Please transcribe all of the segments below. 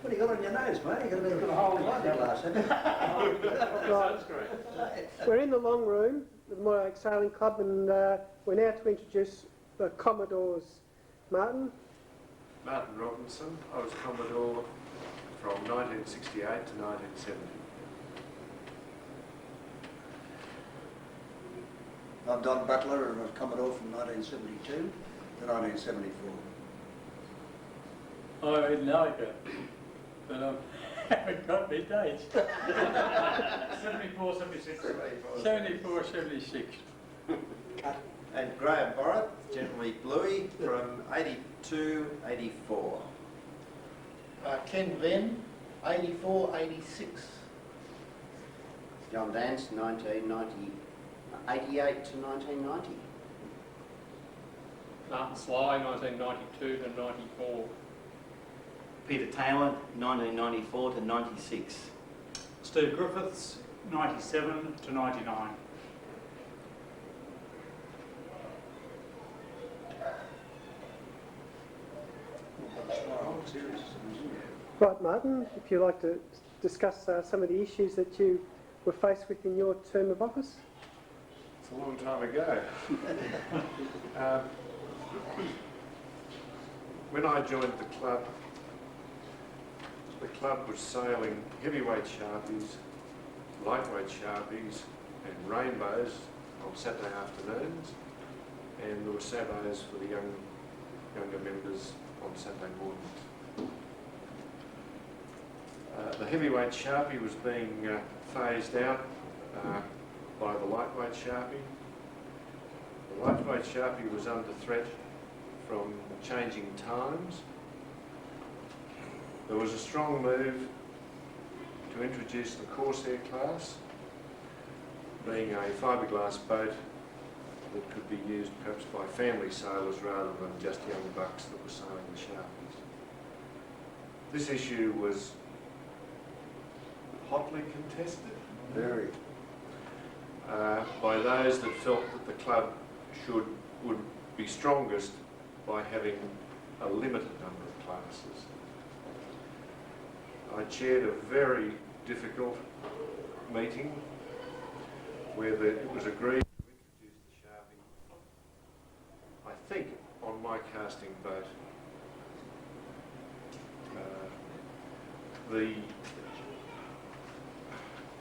What have you got on your nose, mate? You've got a bit of a hole in that last second. That's great. We're in the long room with the Mordialloc Sailing Club, and we're now to introduce the Commodores. Martin? Martin Robinson. I was Commodore from 1968 to 1970. I'm Don Butler, and I was Commodore from 1972 to 1974. I really like it, but I haven't got my dates. 74, 76. 74, 76. And Graham Borrett, generally Bluey, from 82, 84. Ken Venn, 84, 86. John Dance, 88 to 1990. Martin Sly, 1992 to 94. Peter Taylor, 1994 to 96. Steve Griffiths, 97 to 99. Right, Martin, if you'd like to discuss some of the issues that you were faced with in your term of office. It's a long time ago. When I joined the club was sailing heavyweight sharpies, lightweight sharpies and rainbows on Saturday afternoons, and there were Saturdays for the younger members on Saturday mornings. The heavyweight sharpie was being phased out by the lightweight sharpie. The lightweight sharpie was under threat from changing times. There was a strong move to introduce the Corsair class, being a fiberglass boat that could be used perhaps by family sailors rather than just young bucks that were sailing the sharpies. This issue was hotly contested. Very. By those that felt that the club would be strongest by having a limited number of classes. I chaired a very difficult meeting where it was agreed to introduce the sharpie, I think, on my casting boat.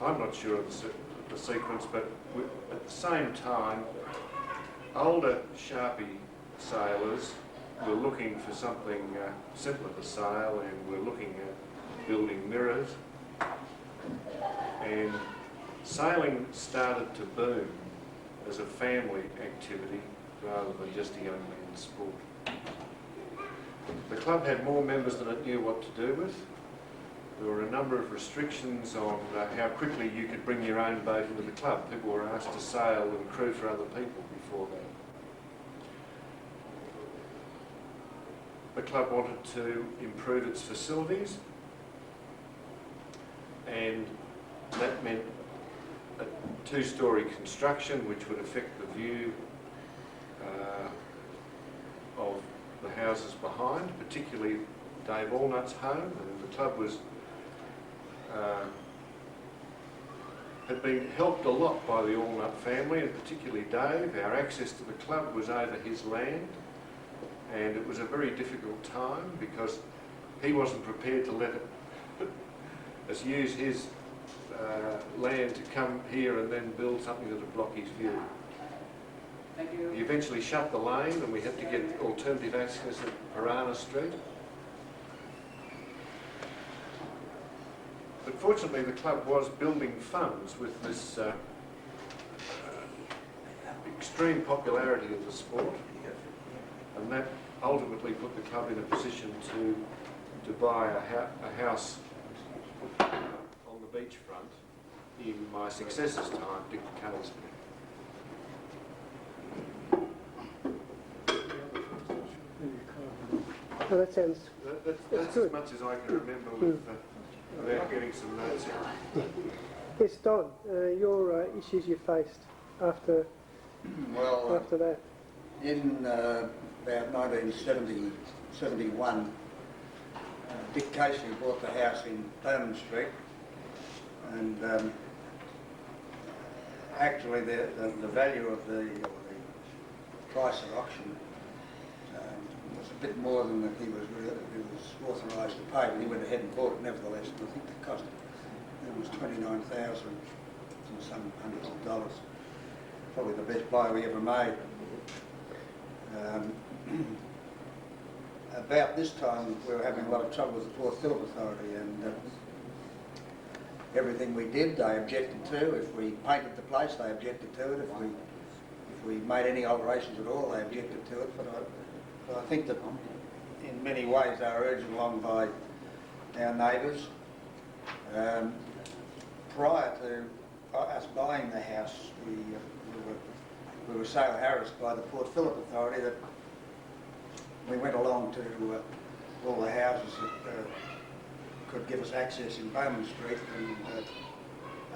I'm not sure of the sequence, but at the same time, older sharpie sailors were looking for something simpler to sail, and were looking at building mirrors. And sailing started to boom as a family activity rather than just a young man's sport. The club had more members than it knew what to do with. There were a number of restrictions on how quickly you could bring your own boat into the club. People were asked to sail and crew for other people before that. The club wanted to improve its facilities, and that meant a two-storey construction which would affect the view of the houses behind, particularly Dave Allnutt's home. And the club had been helped a lot by the Allnutt family, and particularly Dave. Our access to the club was over his land, and it was a very difficult time because he wasn't prepared to let us use his land to come here and then build something that would block his view. Thank you. He eventually shut the lane, and we had to get alternative access at Piranha Street. But fortunately, the club was building funds with this extreme popularity of the sport, and that ultimately put the club in a position to buy a house on the beachfront in my successor's time, Dick Cullsby. Oh, that sounds... That's as much as I can remember without getting some notes out. Yes, Don, your issues you faced after that. In about 1970, 71, Dick Casey bought the house in Bowman Street, and actually the value of the price at auction was a bit more than he was authorised to pay, but he went ahead and bought it nevertheless. And I think the cost it was $29,000 and some hundreds of dollars. Probably the best buy we ever made. About this time, we were having a lot of trouble with the Port Phillip Authority, and everything we did, they objected to. If we painted the place, they objected to it. If we made any alterations at all, they objected to it. But I think that in many ways they were urged along by our neighbours. Prior to us buying the house, we were so harassed by the Port Phillip Authority that we went along to all the houses that could give us access in Bowman Street and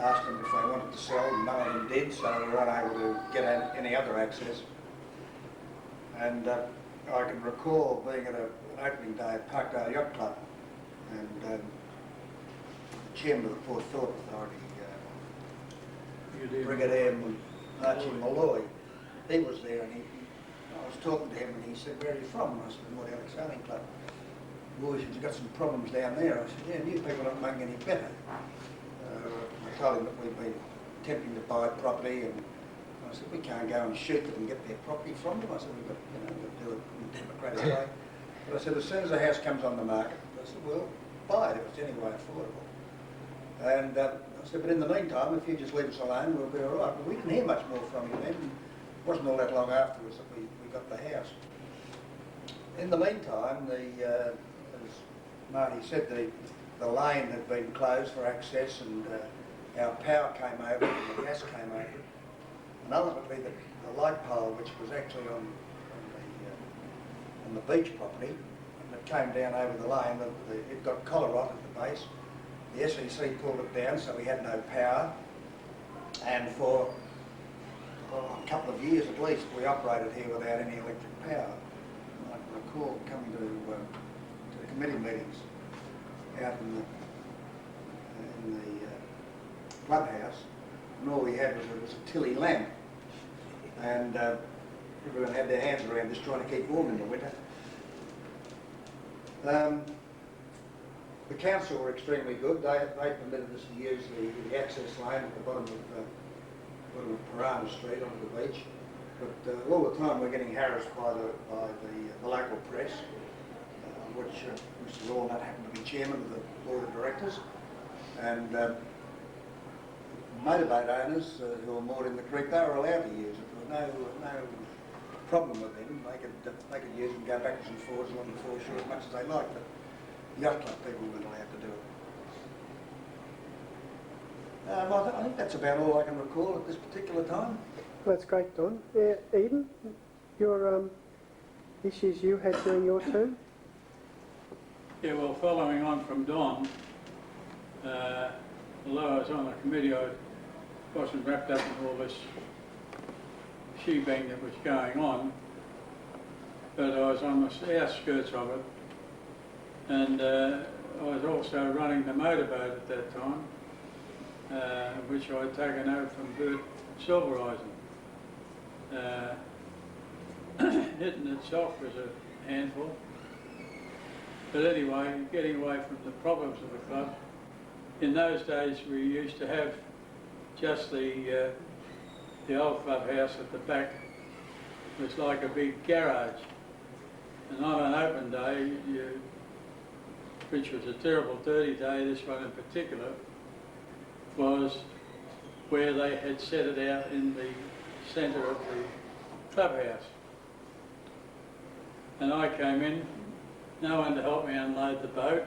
asked them if they wanted to sell, and none of them did, so we were unable to get any other access. And I can recall being at an opening day at Parkdale Yacht Club, and the chairman of the Port Phillip Authority, Brigadier Archie Malloy, he was there, and I was talking to him, and he said, "Where are you from?" And I said, "Mordialloc Sailing Club." "Boys, you've got some problems down there." I said, "Yeah, and you people aren't making any better." I told him that we'd been attempting to buy property, and I said, "We can't go and shoot them and get their property from them." I said, "We've got, to do it in a democratic way." But I said, "As soon as the house comes on the market," I said, "we'll buy it if it's any way affordable." And I said, "But in the meantime, if you just leave us alone, we'll be all right." But we didn't hear much more from him then. It wasn't all that long afterwards that we got the house. In the meantime, as Marty said, the lane had been closed for access, and our power came over and the gas came over. And ultimately the light pole, which was actually on the beach property, and it came down over the lane, it got collar rot at the base. The SEC pulled it down, so we had no power. And for a couple of years at least, we operated here without any electric power. I can recall coming to the committee meetings out in the clubhouse, and all we had was a Tilly lamp, and everyone had their hands around just trying to keep warm in the winter. The council were extremely good. They permitted us to use the access lane at the bottom of Piranha Street onto the beach, but all the time we're getting harassed by the local press, which Mr. Lawnut happened to be chairman of the board of directors, and motorboat owners who were moored in the creek, they were allowed to use it. There was no problem with them. They could use it and go backwards and forwards along the foreshore as much as they liked, but yacht club people weren't allowed to do it. I think that's about all I can recall at this particular time. That's great, Don. Eden, your issues you had during your term? Yeah, well, following on from Don, although I was on the committee, I wasn't wrapped up in all this shebang that was going on, but I was on the outskirts of it, and I was also running the motorboat at that time, which I had taken over from Bert Silvereisen. It in itself was a handful. But anyway, getting away from the problems of the club, in those days we used to have just the old clubhouse at the back. It was like a big garage. And on an open day, which was a terrible dirty day, this one in particular, was where they had set it out in the centre of the clubhouse. And I came in, no one to help me unload the boat,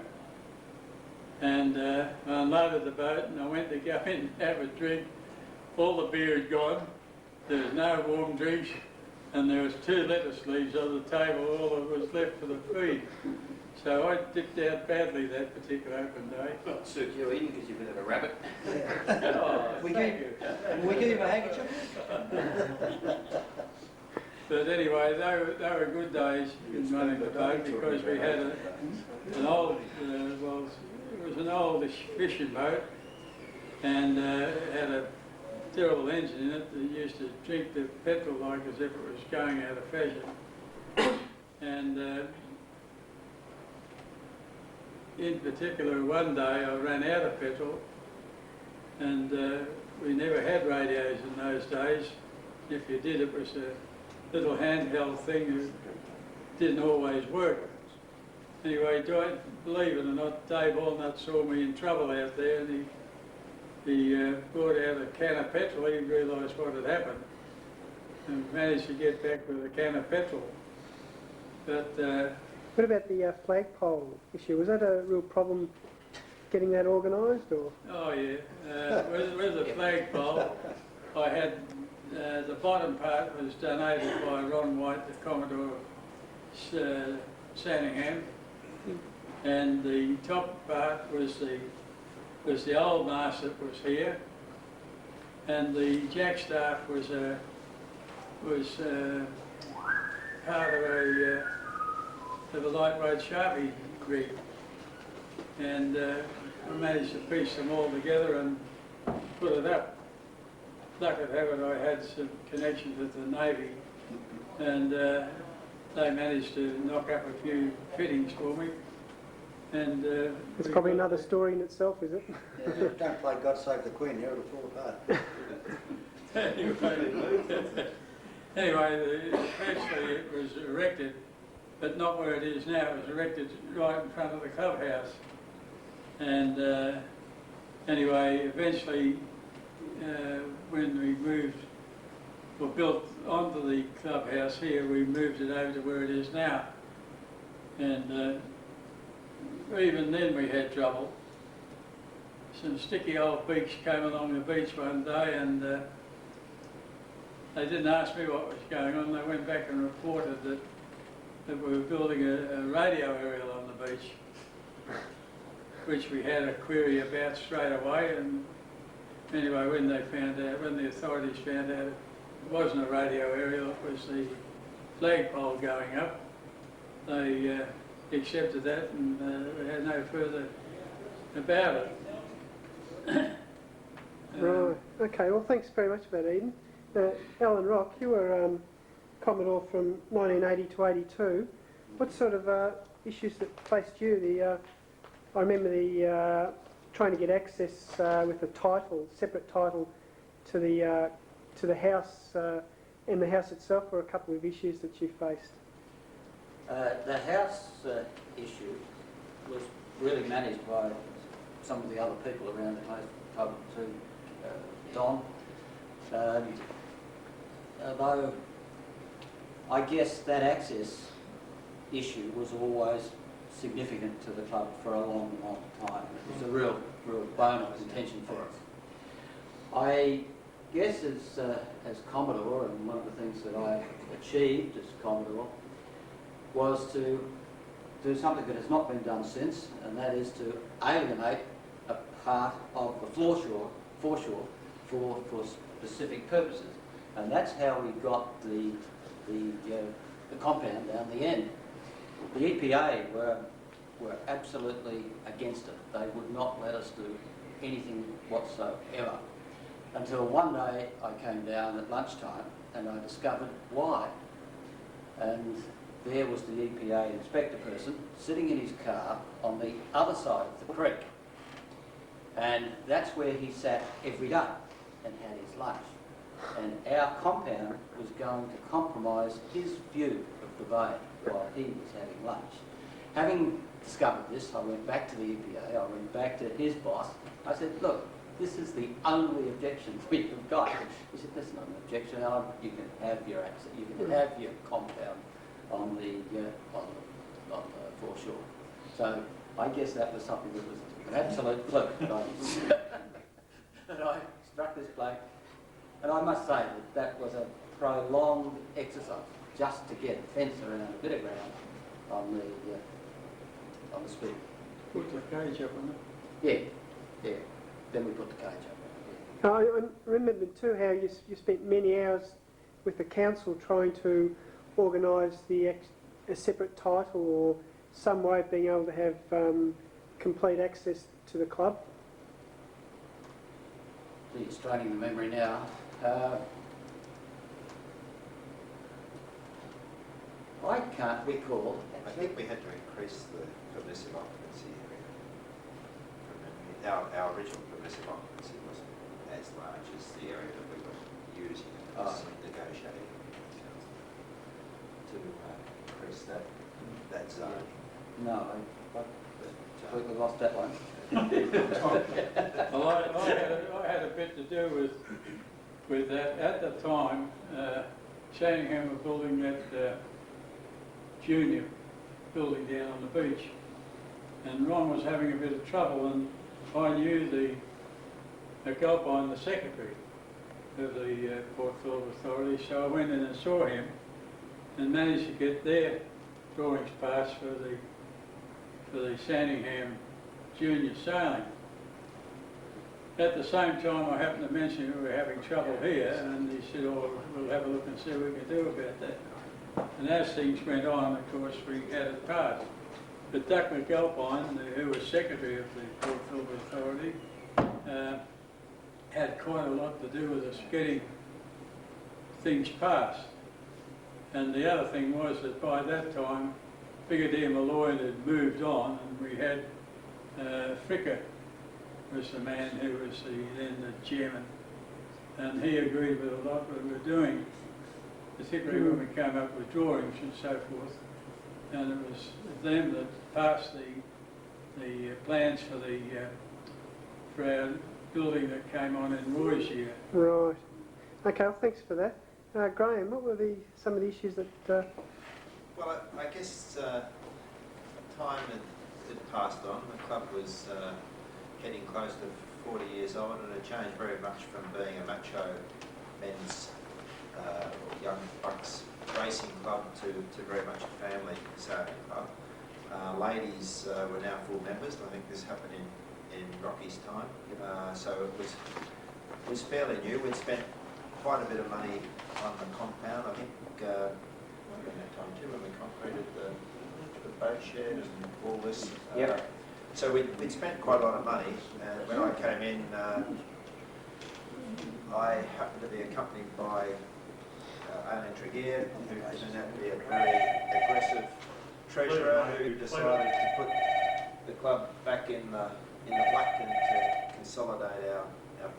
and I unloaded the boat and I went to go in and have a drink. All the beer had gone, there was no warm drinks, and there was 2 lettuce leaves on the table, all that was left for the feed. So I dipped out badly that particular open day. Well, it suits you, Eden, because you've been a rabbit. Oh, We thank gave- you. We give him a handkerchief. But anyway, they were good days in running the boat because we had an old, well, it was an oldish fishing boat, and it had a terrible engine in it that used to drink the petrol like as if it was going out of fashion. And in particular, one day I ran out of petrol, and we never had radios in those days. If you did, it was a little handheld thing that didn't always work. Anyway, believe it or not, Dave Allnut saw me in trouble out there, and he brought out a can of petrol. He realised what had happened and managed to get back with a can of petrol. But What about the flagpole issue? Was that a real problem getting that organised, or? oh yeah, with the flagpole, I had the bottom part was donated by Ron White, the Commodore Sandringham, and the top part was the old mast that was here, and the jackstaff was part of a lightweight Sharpie rig, and I managed to piece them all together and put it up. Luck would have it, I had some connections with the Navy, and they managed to knock up a few fittings for me. And It's probably another story in itself, is it? Yeah, don't play God Save the Queen, here it'll fall apart. Anyway, eventually it was erected, but not where it is now. It was erected right in front of the clubhouse. And anyway, eventually, when we moved, or built onto the clubhouse here, we moved it over to where it is now. And even then we had trouble. Some sticky old beaks came along the beach one day, and they didn't ask me what was going on. They went back and reported that we were building a radio aerial on the beach, which we had a query about straight away. And anyway, when the authorities found out it wasn't a radio aerial, it was the flagpole going up, they accepted that, and we had no further about it. Right. Okay. Well, thanks very much for that, Eden. Alan Rock, you were Commodore from 1980 to 82. What sort of issues that faced you? I remember the trying to get access with a title, separate title, to the house, and the house itself were a couple of issues that you faced. The house issue was really managed by some of the other people around the place, to Don. Although I guess that access issue was always significant to the club for a long, long time. It was a real bone of contention for us. I guess as Commodore, and one of the things that I achieved as Commodore was to do something that has not been done since, and that is to alienate a part of the foreshore for specific purposes. And that's how we got the compound down the end. The EPA were absolutely against it. They would not let us do anything whatsoever. Until one day I came down at lunchtime and I discovered why. And there was the EPA inspector person sitting in his car on the other side of the creek. And that's where he sat every day and had his lunch. And our compound was going to compromise his view of the bay while he was having lunch. Having discovered this, I went back to the EPA, I went back to his boss. I said, look, this is the only objection we have got. He said, that's not an objection, Alan. You can have your access, you can have your compound on the foreshore. So I guess that was something that was an absolute fluke. And I struck this bloke. And I must say that was a prolonged exercise just to get a fence around a bit of ground on the speed. Put the cage up on it. Yeah. Then we put the cage up. I remember too how you spent many hours with the council trying to organise a separate title or some way of being able to have complete access to the club? It's straining the memory now. I can't recall. I think we had to increase the permissive occupancy area. From memory. Our original permissive occupancy wasn't as large as the area that we were using as negotiating to increase that zone. No, I completely lost that one. Well, I had a bit to do with that. At the time, Sandringham were building that junior building down on the beach, and Ron was having a bit of trouble, and I knew the Galpine, the secretary of the Port Phillip Authority, so I went in and saw him and managed to get their drawings passed for the Sandringham junior sailing. At the same time, I happened to mention we were having trouble here, and he said, "Oh, we'll have a look and see what we can do about that." And as things went on, of course, we had it passed. But Doug McAlpine, who was secretary of the Port Phillip Authority, had quite a lot to do with us getting things passed. And the other thing was that by that time, Brigadier Malloy had moved on, and we had Fricker was the man who was then the chairman, and he agreed with a lot what we were doing, particularly when we came up with drawings and so forth. And it was them that passed the plans for our building that came on in Roy's year. Right. Okay, well, thanks for that. Graham, what were some of the issues that... Well, I guess time had passed on. The club was getting close to 40 years old, and it changed very much from being a macho men's young bucks racing club to very much a family sailing club. Ladies were now full members. I think this happened in Rocky's time, so it was fairly new. We'd spent quite a bit of money on the compound. I think around that time too, when we concreted the boat shed and all this. So we'd spent quite a lot of money. When I came in, I happened to be accompanied by Aileen Tregear, who turned out to be a very aggressive treasurer who decided to put the club back in the black and to consolidate our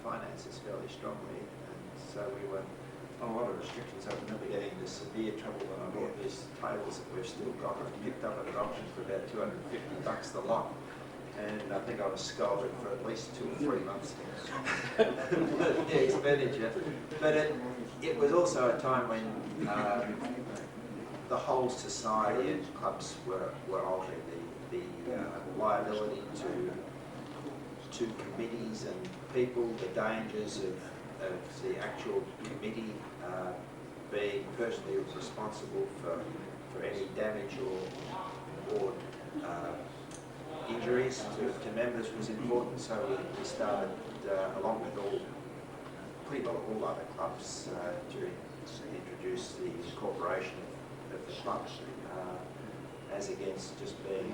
finances fairly strongly. And so we were on a lot of restrictions. I remember getting into severe trouble when I bought these tables that we've still got and picked up at an auction for about $250 the lot. And I think I was scolded for at least 2 or 3 months the expenditure. But it was also a time when the whole society and clubs were altered. The liability to committees and people, the dangers of the actual committee being personally responsible for any damage or injuries to members was important, so we started, along with pretty well all other clubs, to introduce the incorporation of the club as against just being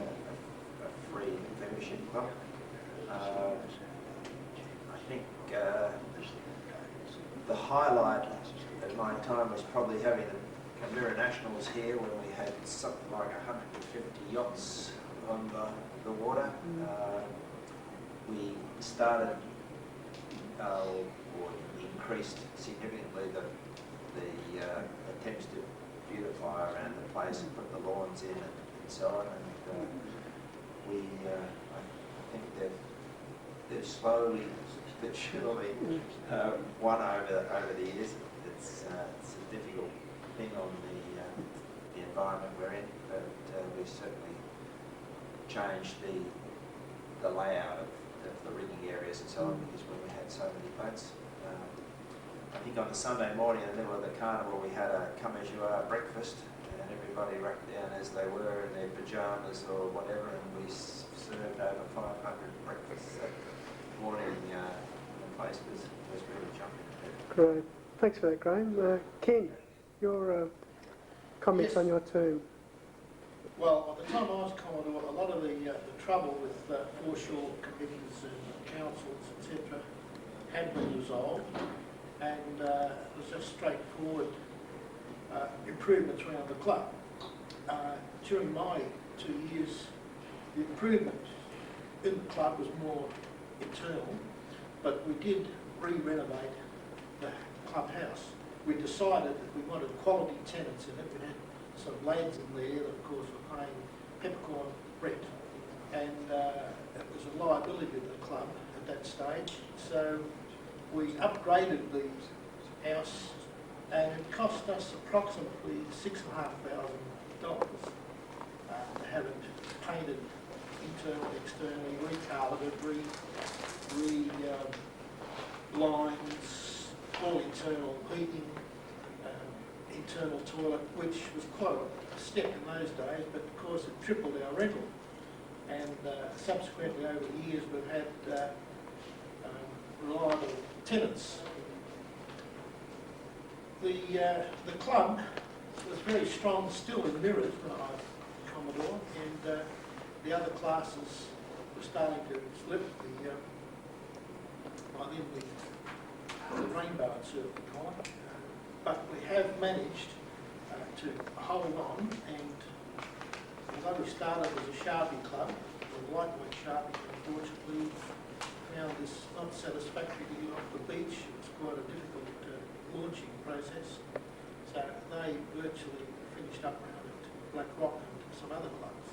a free membership club. I think the highlight at my time was probably having the Commodores Nationals here, when we had something like 150 yachts on the water. We started or increased significantly the attempts to beautify around the place and put the lawns in and so on. And I think they've slowly but surely won over the years. It's a difficult thing on the environment we're in, but we've certainly changed the layout of the rigging areas and so on, because when we had so many boats. I think on the Sunday morning in the middle of the carnival we had a come as you are breakfast, and everybody rucked down as they were in their pyjamas or whatever, and we served over 500 breakfasts that morning. The place was really jumping. Great. Thanks for that, Graham. Ken? your comments Yes. on your term? Well, at the time I was Commodore, a lot of the trouble with foreshore committees and councils, etc., had been resolved, and it was just straightforward improvements around the club. During my 2 years, the improvement in the club was more internal, but we did re-renovate the clubhouse. We decided that we wanted quality tenants in it. We had some lads in there that, of course, were paying peppercorn rent, and it was a liability to the club at that stage. So we upgraded the house, and it cost us approximately $6,500 to have it painted internally, externally, recarpeted, lines, all internal heating, internal toilet, which was quite a step in those days, but of course it tripled our rental. And subsequently over the years we've had reliable tenants. The club was very strong still in mirrors when I was Commodore, and the other classes were starting to slip. By then the rainbow had certainly gone, but we have managed to hold on, and although we started as a Sharpie club, the lightweight Sharpie, unfortunately found this not satisfactory to get off the beach. It was quite a difficult launching process, so they virtually finished up around at Black Rock and some other clubs.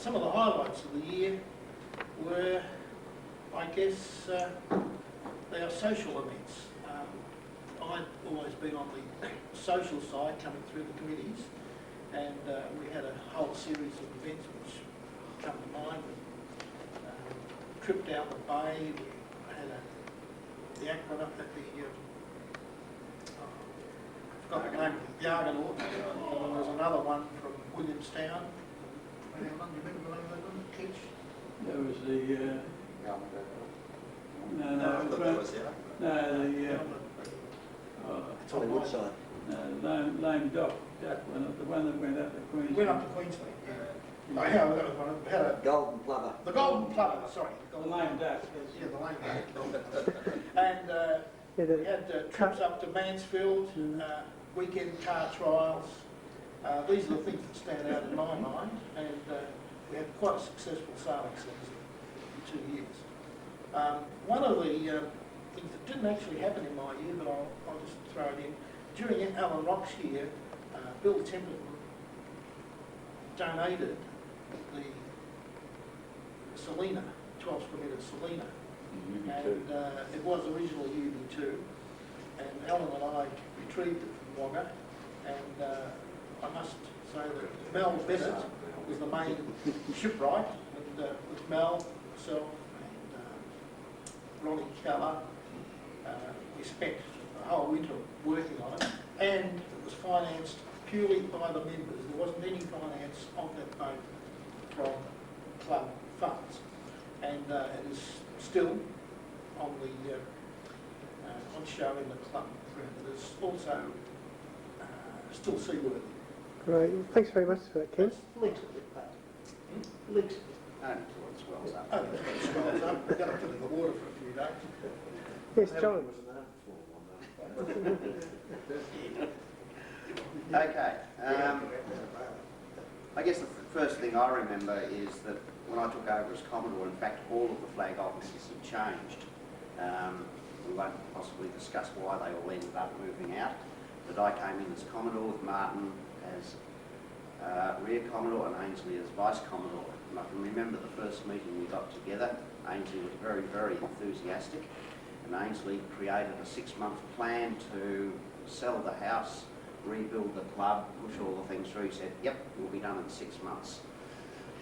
Some of the highlights of the year were, I guess, our social events. I'd always been on the social side coming through the committees, and we had a whole series of events which come to mind. Trip down the bay, we had the aqueduct at the, I forgot the name, the Argonaut, and then there's another one from Williamstown. Do you remember the name of that one, Kitch? There was the, It's on the side. lame duck, the one that went up to Queensland. Went up to Queensland, yeah. Oh, yeah, that was one. We had a Golden plover. the Golden Plover, sorry. The lame duck. Yeah, the lame duck. And Yeah, we had trips up to Mansfield, weekend car trials. These are the things that stand out in my mind, and we had quite a successful sailing season in 2 years. One of the things that didn't actually happen in my year, but I'll just throw it in, during Alan Rock's year, Bill Templeton donated the Selena, 12 square metre Selena, and it was originally UB2, and Alan and I retrieved it from Wagga, and I must say that Mel Bennett was the main shipwright, and with Mel, myself, and Ronnie Keller, we spent the whole winter working on it, and it was financed purely by the members. There wasn't any finance on that boat from club funds, and it is still on the on show in the club. It is also still seaworthy. Great. Well, thanks very much for that, Ken. Leaks a bit, but leaks a bit. Only till it swells up. Oh, it swells up. We've got to put it in the water for a few days. Yes, John. Okay. I guess the first thing I remember is that when I took over as Commodore, in fact, all of the flag officers had changed. We won't possibly discuss why they all ended up moving out, but I came in as Commodore with Martin as Rear Commodore and Ainsley as Vice Commodore. And I can remember the first meeting we got together. Ainsley was very, very enthusiastic, and Ainsley created a 6-month plan to sell the house, rebuild the club, push all the things through. He said, yep, we'll be done in 6 months.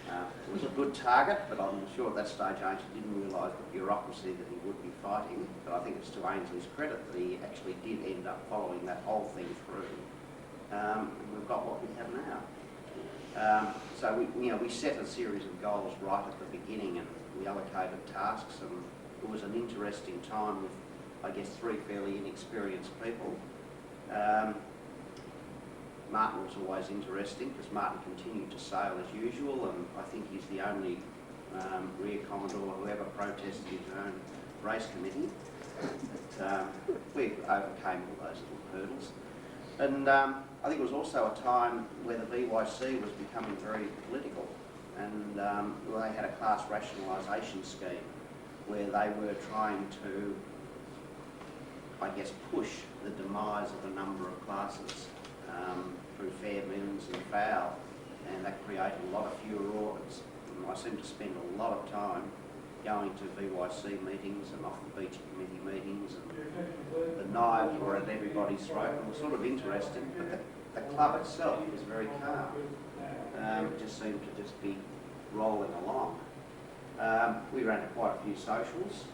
It was a good target, but I'm sure at that stage Ainsley didn't realise the bureaucracy that he would be fighting. But I think it's to Ainsley's credit that he actually did end up following that whole thing through. And we've got what we have now. So we set a series of goals right at the beginning, and we allocated tasks, and it was an interesting time with, I guess, 3 fairly inexperienced people Martin was always interesting because Martin continued to sail as usual, and I think he's the only rear Commodore who ever protested his own race committee. But, we overcame all those little hurdles. And I think it was also a time where the VYC was becoming very political, and they had a class rationalisation scheme where they were trying to, I guess, push the demise of a number of classes through fair, moons and foul, and that created a lot of furore. And I seem to spend a lot of time going to VYC meetings and off the beach committee meetings, and the knives were at everybody's throat, and it was sort of interesting. But the club itself was very calm. It just seemed to just be rolling along. We ran quite a few socials.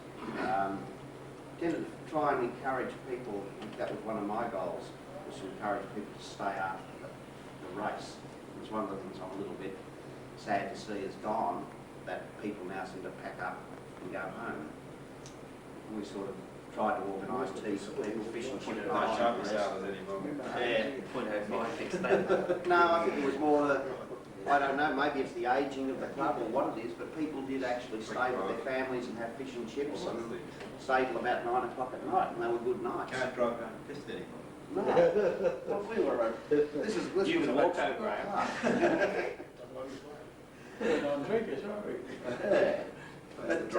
Tended to try and encourage people, that was one of my goals, was to encourage people to stay after the race. It was one of the things I'm a little bit sad to see is gone, that people now seem to pack up and go home. We sort of tried to organise teas for people, fish and chip nights. No, I think it was more, I don't know, maybe it's the ageing of the club or what it is, but people did actually stay with their families and have fish and chips and stay till about 9 o'clock at night, and they were good nights. Can't drive home pissed anymore. No. Well, we were, this was can walk out, Graham. We're non-drinkers, aren't we? Yeah. But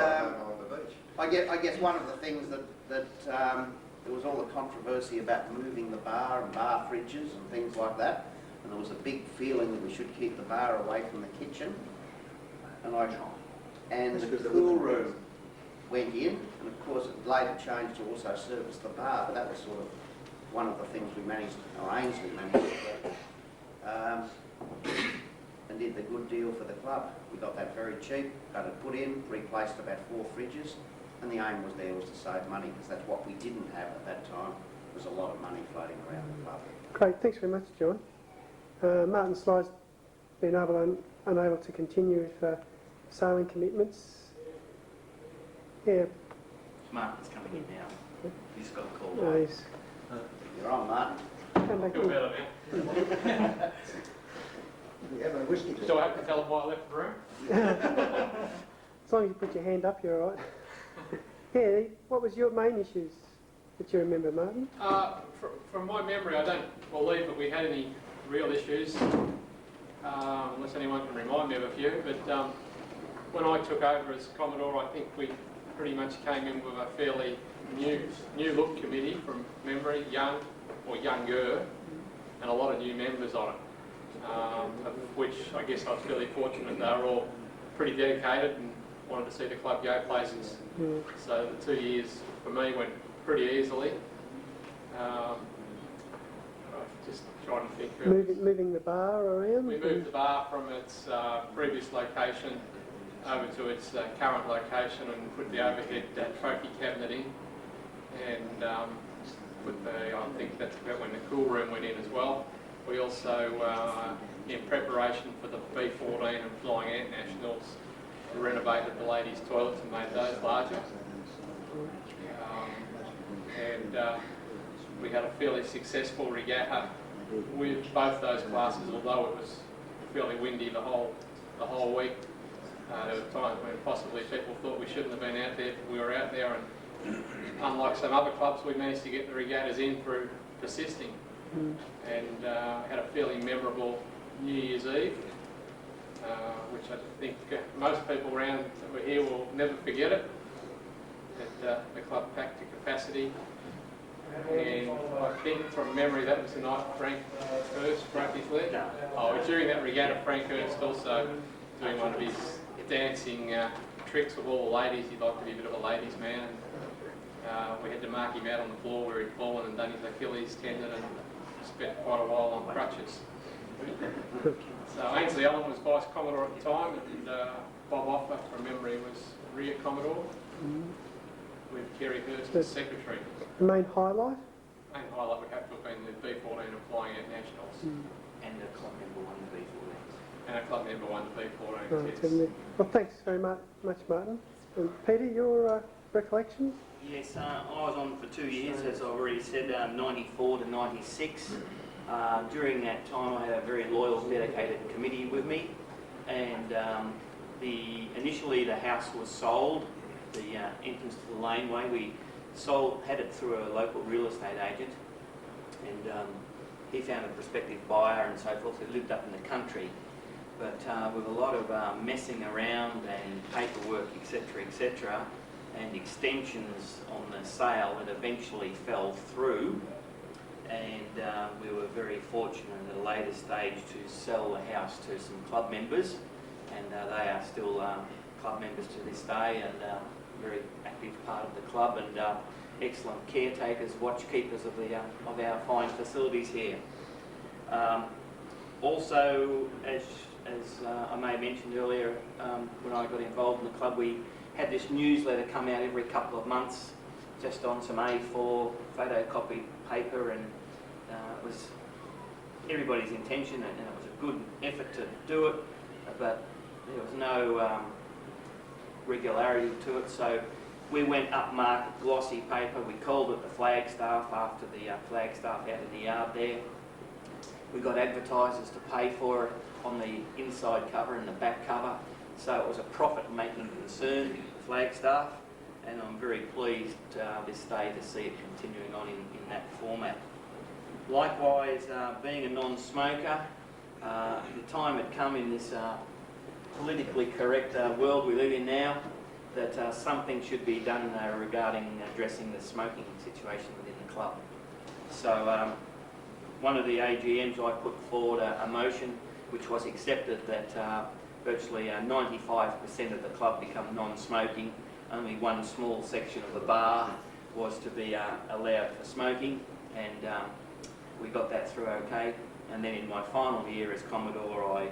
I guess one of the things that there was all the controversy about moving the bar and bar fridges and things like that, and there was a big feeling that we should keep the bar away from the kitchen, and the cool room went in, and of course it later changed to also service the bar, but that was sort of one of the things we managed, or Ainsley managed and did the good deal for the club. We got that very cheap, got it put in, replaced about 4 fridges, and the aim was to save money, because that's what we didn't have at that time, was a lot of money floating around the club. Great, thanks very much, John. Martin Sly's been unable to continue with sailing commitments. Yeah. Martin's coming in now. He's got a call. No, he's You're on, Martin. come back Feel in. better now. You have a whiskey. So I have to tell them why I left the room? As long as you put your hand up, you're all right. Yeah, what was your main issues that you remember, Martin? From my memory, I don't believe that we had any real issues, unless anyone can remind me of a few. But when I took over as Commodore, I think we pretty much came in with a fairly new look committee from memory, young or younger, and a lot of new members on it. Of which I guess I was fairly fortunate. They were all pretty dedicated and wanted to see the club go places. So the 2 years for me went pretty easily. Just trying to think. Moving the bar around? We moved the bar from its previous location over to its current location and put the overhead trophy cabinet in, and put the, I think that's about when the cool room went in as well. We also, in preparation for the B14 and Flying Ant Nationals, renovated the ladies' toilets and made those larger. We had a fairly successful regatta with both those classes, although it was fairly windy the whole week. There were times when possibly people thought we shouldn't have been out there, but we were out there, and unlike some other clubs, we managed to get the regattas in through persisting. And had a fairly memorable New Year's Eve, which I think most people around that were here will never forget it. The club packed to capacity, and I think from memory that was the night Frank Hurst broke his leg. During that regatta, Frank Hurst also doing one of his dancing tricks with all the ladies. He'd like to be a bit of a ladies' man. We had to mark him out on the floor where he'd fallen and done his Achilles tendon and spent quite a while on crutches. So Ainsley Allen was Vice Commodore at the time, and Bob Offer, from memory, was Rear Commodore, with Kerry Hurst as Secretary. The main highlight? Main highlight would have to have been the B14 and Flying Ant Nationals. And the club member won the B14. And our club member won the B14. Right, Yes. well, thanks very much, Martin. And Peter, your recollections? Yes, I was on for 2 years, as I already said, 94 to 96. During that time, I had a very loyal, dedicated committee with me, and initially the house was sold, the entrance to the laneway. We had it through a local real estate agent, and he found a prospective buyer and so forth who lived up in the country. But with a lot of messing around and paperwork, etc., and extensions on the sale, it eventually fell through, and we were very fortunate at a later stage to sell the house to some club members, and they are still club members to this day, and very active part of the club, and excellent caretakers, watchkeepers of our fine facilities here. Also, as I may have mentioned earlier, when I got involved in the club, we had this newsletter come out every couple of months, just on some A4 photocopied paper, and it was everybody's intention, and it was a good effort to do it, but there was no regularity to it, so we went upmarket glossy paper. We called it the Flagstaff after the Flagstaff out in the yard there. We got advertisers to pay for it on the inside cover and the back cover, so it was a profit-making concern, Flagstaff, and I'm very pleased this day to see it continuing on in that format. Likewise, being a non-smoker, the time had come in this politically correct world we live in now that something should be done regarding addressing the smoking situation within the club. So one of the AGMs I put forward a motion which was accepted that virtually 95% of the club become non-smoking. Only one small section of the bar was to be allowed for smoking, and we got that through okay. And then in my final year as Commodore, I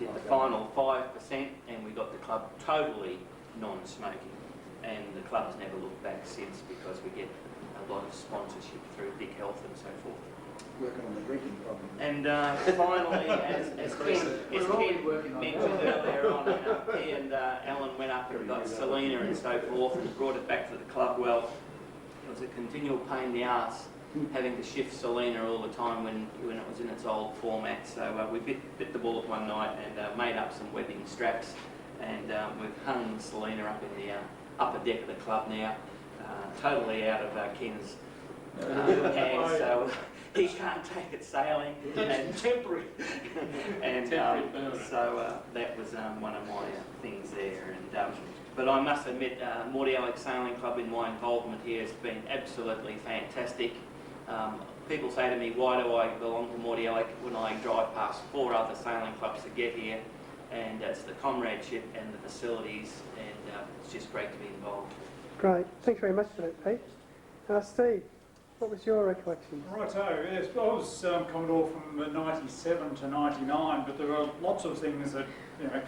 did the final 5%, and we got the club totally non-smoking. And the club has never looked back since, because we get a lot of sponsorship through Big Health and so forth. Working on the drinking problem. And finally, as Ken mentioned earlier on, he and Alan went up and got Selena and so forth and brought it back to the club. Well, it was a continual pain in the arse having to shift Selena all the time when it was in its old format. So we bit the bullet one night and made up some webbing straps, and we've hung Selena up in the upper deck of the club now, totally out of Ken's hands. So he can't take it sailing. That's temporary. And so that was one of my things there. And but I must admit, Mordialloc Sailing Club, in my involvement here, has been absolutely fantastic. People say to me, why do I belong to Mordialloc when I drive past 4 other sailing clubs to get here? And it's the comradeship and the facilities, and it's just great to be involved. Great. Thanks very much for that, Pete. Steve, what was your recollection? Righto, yes, I was Commodore from 97 to 99, but there were lots of things that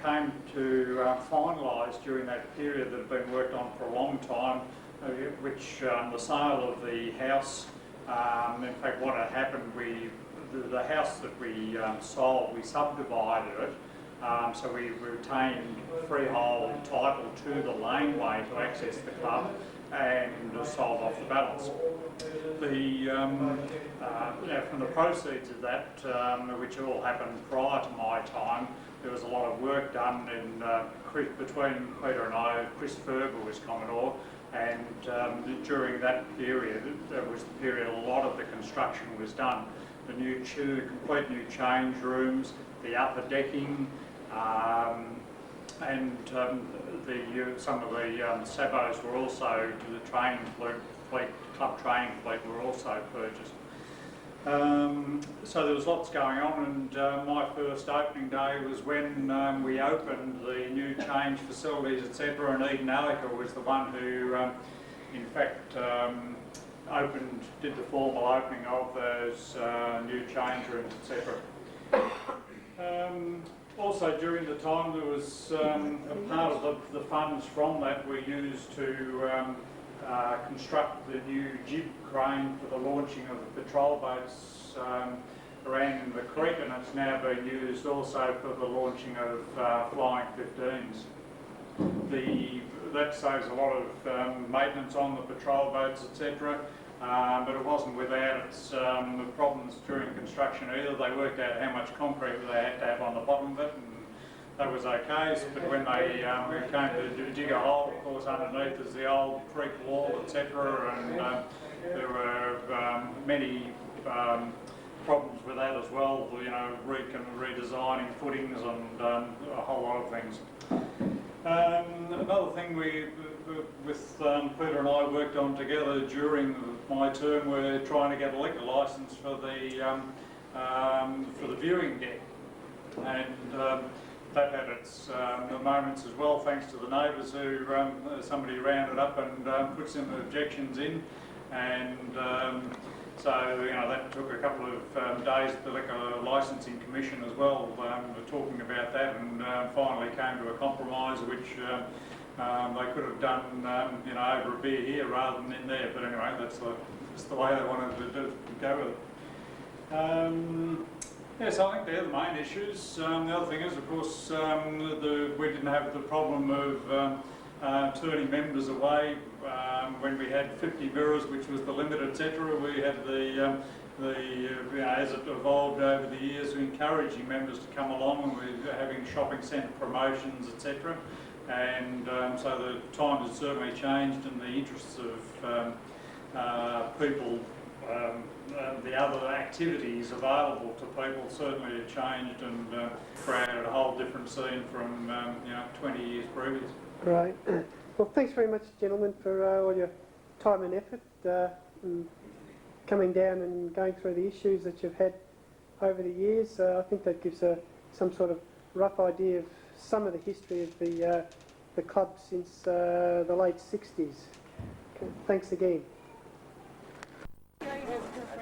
came to finalise during that period that have been worked on for a long time, which the sale of the house, in fact what had happened, the house that we sold, we subdivided it, so we retained freehold title to the laneway to access the club, and sold off the balance. From the proceeds of that, which all happened prior to my time, there was a lot of work done between Peter and I. Chris Ferber was Commodore, and during that period, that was the period a lot of the construction was done. The complete new change rooms, the upper decking, and some of the sabos were also, the training fleet, club training fleet were also purchased. So there was lots going on, and my first opening day was when we opened the new change facilities, etc., and Eden Allica was the one who, in fact, did the formal opening of those new change rooms, etc. Also, during the time, there was a part of the funds from that were used to construct the new jib crane for the launching of the patrol boats around in the creek, and it's now being used also for the launching of flying 15s. that saves a lot of maintenance on the patrol boats, etc. But it wasn't without its problems during construction either. They worked out how much concrete they had to have on the bottom of it, and that was okay. But when they came to dig a hole, of course, underneath is the old creek wall, etc. And there were many problems with that as well. You know, redesigning footings and a whole lot of things. Another thing with Peter and I worked on together during my term, we're trying to get a liquor licence for the viewing deck, and that had its moments as well, thanks to the neighbours who somebody rounded up and put some objections in, and so that took a couple of days at the Liquor Licensing Commission as well, talking about that, and finally came to a compromise which they could have done over a beer here rather than in there. But anyway, that's the way they wanted to go with it. Yes, I think they're the main issues. The other thing is, of course, we didn't have the problem of turning members away when we had 50 mirrors, which was the limit, etc. We had as it evolved over the years, encouraging members to come along, and we're having shopping centre promotions, etc. And so the times have certainly changed, and the interests of people, the other activities available to people certainly have changed and created a whole different scene from 20 years previous. Great. Well, thanks very much, gentlemen, for all your time and effort in coming down and going through the issues that you've had over the years. I think that gives some sort of rough idea of some of the history of the club since the late 60s. Okay, thanks again.